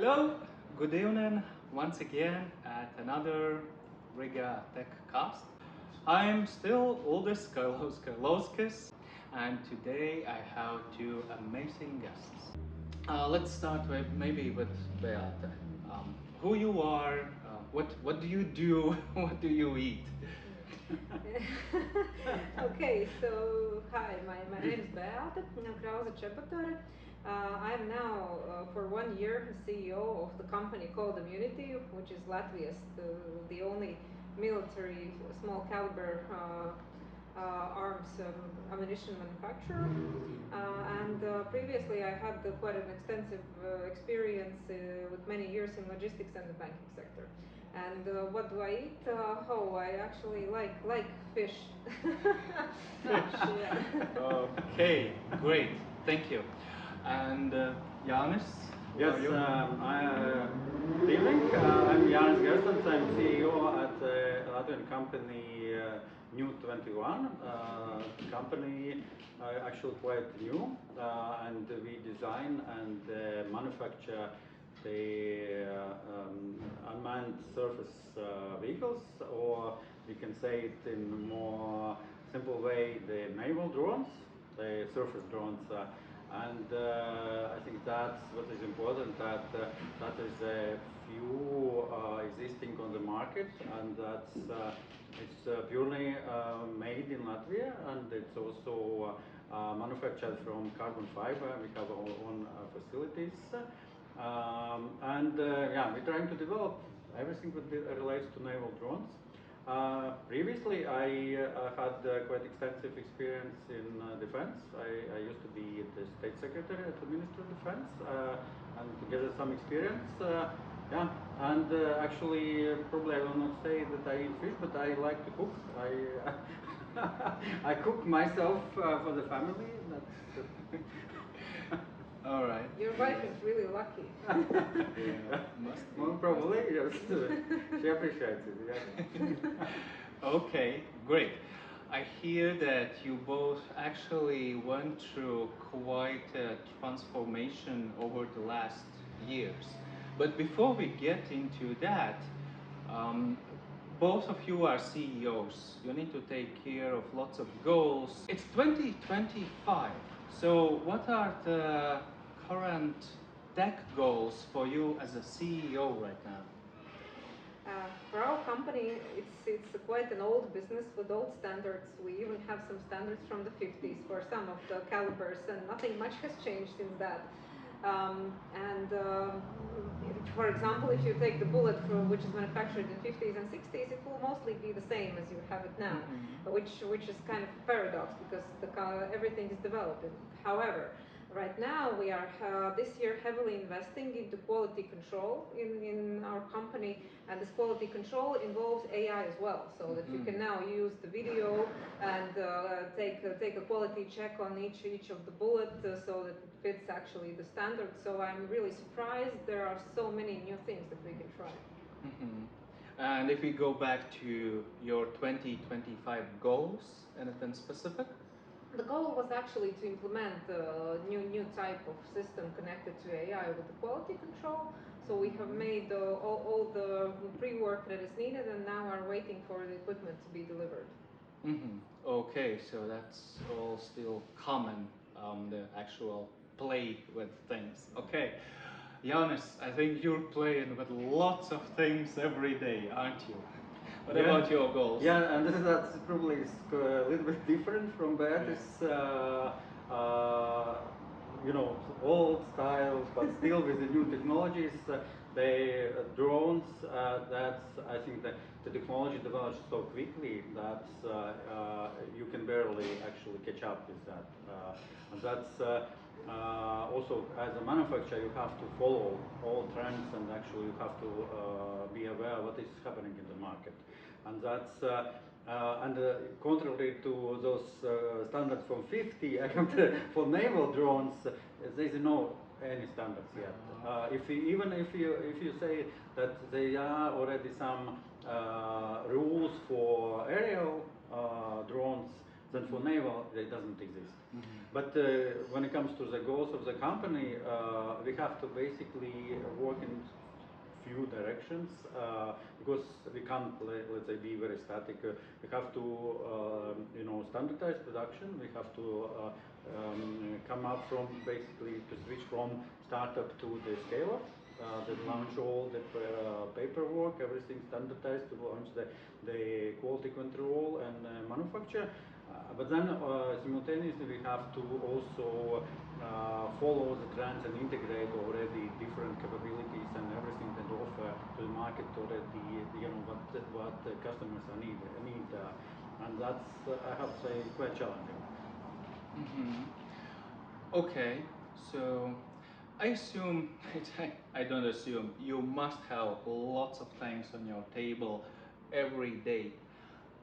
Hello, good evening once again at another Riga Tech Cast. I'm still Uldis Kailauskis, and today I have two amazing guests. Let's start with with Beāte. Who you are, what do you do, what do you eat? Okay, so hi, my name is Beāte Krauze-Čebotare. I'm now for 1 year CEO of the company called AMMUNITY, which is Latvia's the only military small caliber arms ammunition manufacturer. And previously I had quite an extensive experience with many years in logistics and the banking sector. And what do I eat? I actually like fish. Fish. Yeah. Okay, great, thank you. And Jānis? Yes, good evening. I'm Jānis Garisons. I'm CEO at a Latvian company, NEWT21. Company actually quite new, and we design and manufacture the unmanned surface vehicles, or we can say it in a more simple way, the naval drones, the surface drones. And I think that's what is important, that that is a few existing on the market, and that's it's purely made in Latvia, and it's also manufactured from carbon fiber. We have our own facilities, and yeah, we're trying to develop everything that relates to naval drones. Previously, I had quite extensive experience in defense. I used to be the State Secretary at the Ministry of Defense, and to gather some experience. Yeah, and actually, probably I will not say that I eat fish, but I like to cook. I cook myself for the family. That's All right. Your wife is really lucky. Yeah, must be. Well, probably, yes. She appreciates it, yeah. Okay, great. I hear that you both actually went through quite a transformation over the last years. But before we get into that, um, both of you are CEOs. You need to take care of lots of goals. It's 2025. So what are the current tech goals for you as a CEO right now? For our company, it's quite an old business with old standards. We even have some standards from the 50s for some of the calibers, and nothing much has changed since that. For example, if you take the bullet which is manufactured in 50s and 60s, it will mostly be the same as you have it now, which is kind of a paradox because everything is developing. However, right now we are this year heavily investing into quality control in our company, and this quality control involves AI as well, so that you can now use the video and take a quality check on each of the bullets so that it fits actually the standard. So I'm really surprised there are so many new things that we can try. And if we go back to your 2025 goals, anything specific? The goal was actually to implement a new type of system connected to AI with the quality control. So we have made all the pre-work that is needed, and now are waiting for the equipment to be delivered. Okay, so that's all still common, the actual play with things. Okay, Jānis, I think you're playing with lots of things every day, aren't you? What about your goals? Yeah, and that's probably a little bit different from Beate's, you know, old styles, but still with the new technologies. The drones, that's, I think that the technology develops so quickly that you can barely actually catch up with that. And that's also, as a manufacturer, you have to follow all trends, and actually you have to be aware of what is happening in the market. And that's contrary to those standards from 50, for naval drones, there is no any standards yet. Even if you say that there are already some rules for aerial drones, then for naval it doesn't exist. But when it comes to the goals of the company, we we have to basically work in few directions because we can't, let's say, be very static. We have to, standardize production. We have to come up from basically to switch from startup to the scale-up. That launch all the paperwork, everything standardized to launch the quality control and manufacture. But then simultaneously we have to also follow the trends and integrate already different capabilities and everything that offer to the market already, what the customers need, and that's I have to say quite challenging. Okay, so I assume, I don't assume, you must have lots of things on your table every day.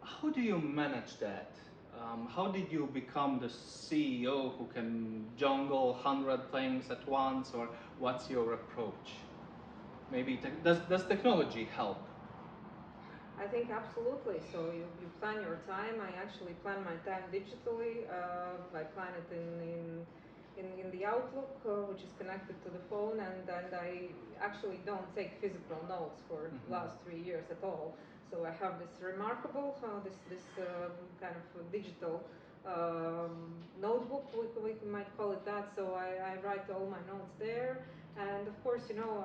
How do you manage that? How did you become the CEO who can juggle 100 things at once, or what's your approach? Maybe does technology help? I think absolutely. So you plan your time. I actually plan my time digitally. I plan it in the Outlook, which is connected to the phone, and I actually don't take physical notes for the last 3 years at all. So I have this remarkable, this kind of digital notebook, we might call it that. So I write all my notes there. And of course,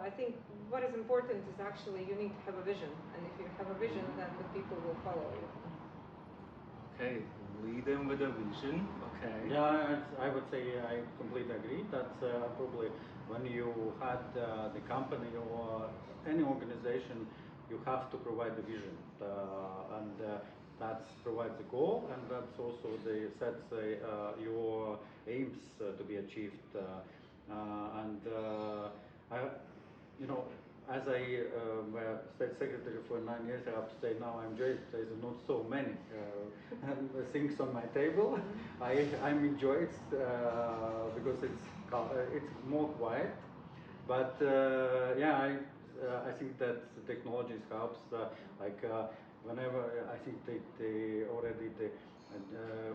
I think what is important is actually you need to have a vision. And if you have a vision, then the people will follow you. Okay, lead them with a vision. Okay. Yeah, I would say I completely agree. That's probably when you had the company or any organization, you have to provide the vision, and that provides the goal, and that's also sets your aims to be achieved. As I State Secretary for 9 years, I have to say now I enjoy it. There's not so many things on my table. I enjoy it because it's more quiet. But I think that technology helps. Whenever I think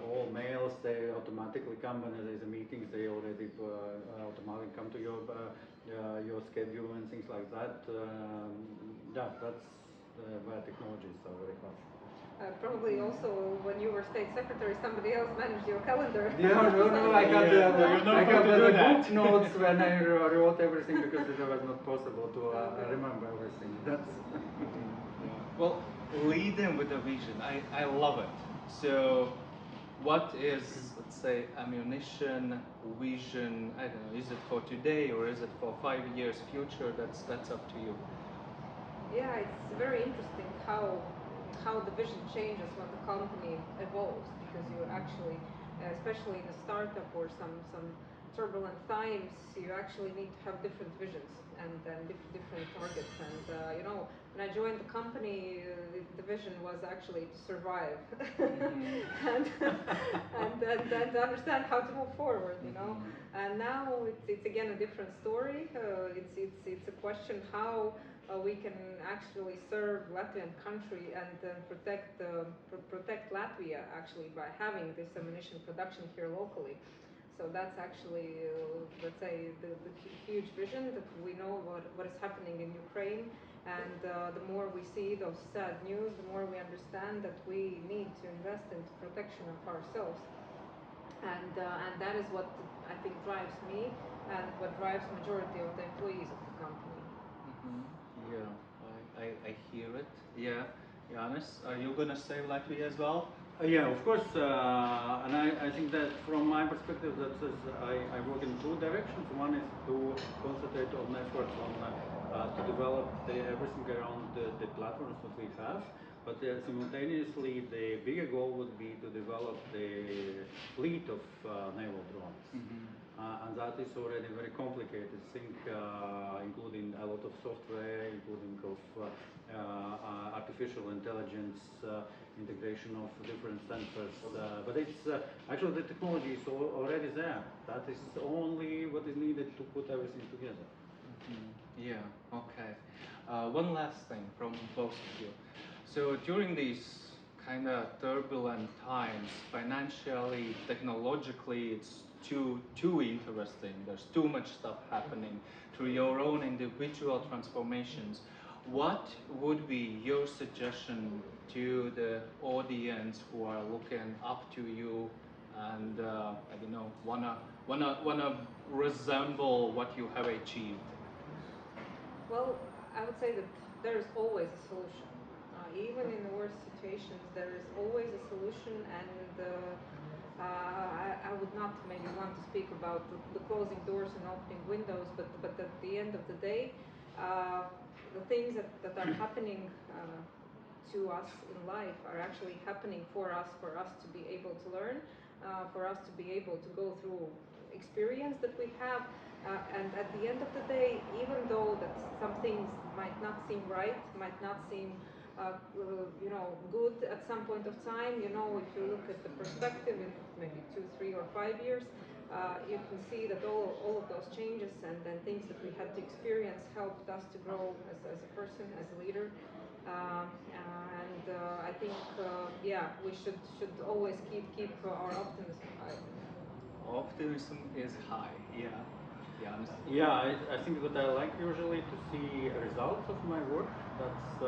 all mails, they automatically come when there's a meeting. They already automatically come to your schedule and things like that. That's where technology is very helpful. Probably also when you were State Secretary, somebody else managed your calendar. No, I got the book notes when I wrote everything because it was not possible to remember everything. That's Well, lead them with a vision. I love it. So what is, let's say, ammunition vision? I don't know, is it for today or is it for 5 years future? That's up to you. Yeah, it's very interesting how the vision changes when the company evolves, because you actually, especially in a startup or some turbulent times, you actually need to have different visions and different targets. And when I joined the company, the vision was actually to survive and to understand how to move forward. And now it's again a different story. It's a question how we can actually serve Latvian country and protect Latvia actually by having this ammunition production here locally. So that's actually, let's say, the huge vision that we know what is happening in Ukraine, and the more we see those sad news, the more we understand that we need to invest into protection of ourselves, and that is what I think drives me and what drives majority of the employees of the company. Yeah, I hear it. Yeah, Jānis, are you gonna save Latvia as well? Yeah, of course, and I think that from my perspective, I work in two directions. One is to concentrate on efforts to develop everything around the platforms that we have, but simultaneously the bigger goal would be to develop the fleet of naval drones. And that is already very complicated thing, including a lot of software, including of artificial intelligence, integration of different sensors. But it's actually the technology is already there. That is only what is needed to put everything together. Yeah. Okay. One last thing from both of you. So during these kind of turbulent times, financially, technologically, it's too interesting. There's too much stuff happening. through your own individual transformations. What would be your suggestion to the audience who are looking up to you and I don't know, wanna resemble what you have achieved? Well, I would say that there is always a solution. Even in the worst situations, there is always a solution, and I would not maybe want to speak about the closing doors and opening windows, but at the end of the day, the things that are happening to us in life are actually happening for us to be able to learn, for us to be able to go through experience that we have. And at the end of the day, even though that some things might not seem right, might not seem good at some point of time, if you look at the perspective in maybe 2, 3, or 5 years, you can see that all of those changes and things that we had to experience helped us to grow as a person, as a leader. I think, we should always keep our optimism high. Optimism is high, yeah. Jānis? Yeah, I think that I like usually to see results of my work. That's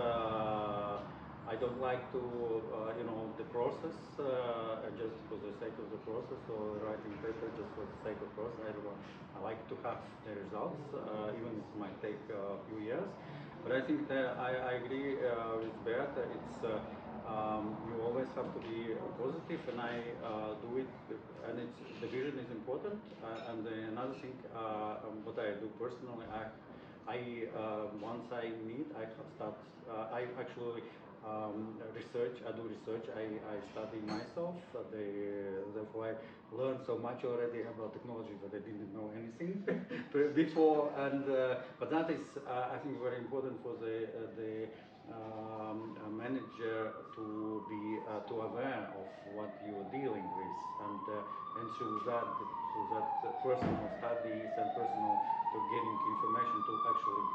I don't like to the process just for the sake of the process, or writing paper just for the sake of process. I like to have the results, even if it might take a few years. But I think that I agree with Beāte. It's you always have to be positive, and I do it, and the vision is important. And another thing, what I do personally, once I meet, I start. I actually research. I do research. I study myself. Therefore, I learned so much already about technology that I didn't know anything before. And but that is, I think, very important for the manager to be aware of what you're dealing with, and through that personal studies and personal to getting information to actually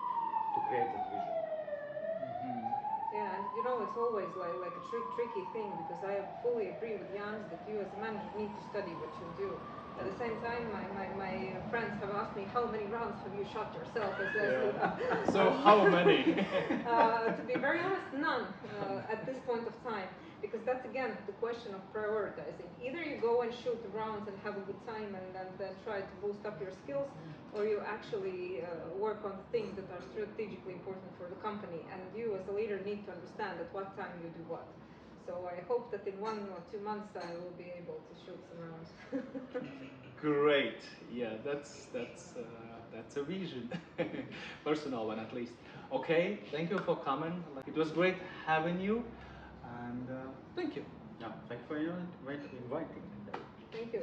to create that vision. Yeah, and it's always like a tricky thing, because I fully agree with Jānis that you as a manager need to study what you do. At the same time, my friends have asked me, how many rounds have you shot yourself? So how many? To be very honest, none at this point of time, because that's again the question of prioritizing. Either you go and shoot the rounds and have a good time and then try to boost up your skills, or you actually work on things that are strategically important for the company, and you as a leader need to understand at what time you do what. So I hope that in 1 or 2 months I will be able to shoot some rounds. Great. Yeah, that's a vision, personal one at least. Okay, thank you for coming. It was great having you, and thank you. Yeah, thank you for inviting me. Thank you.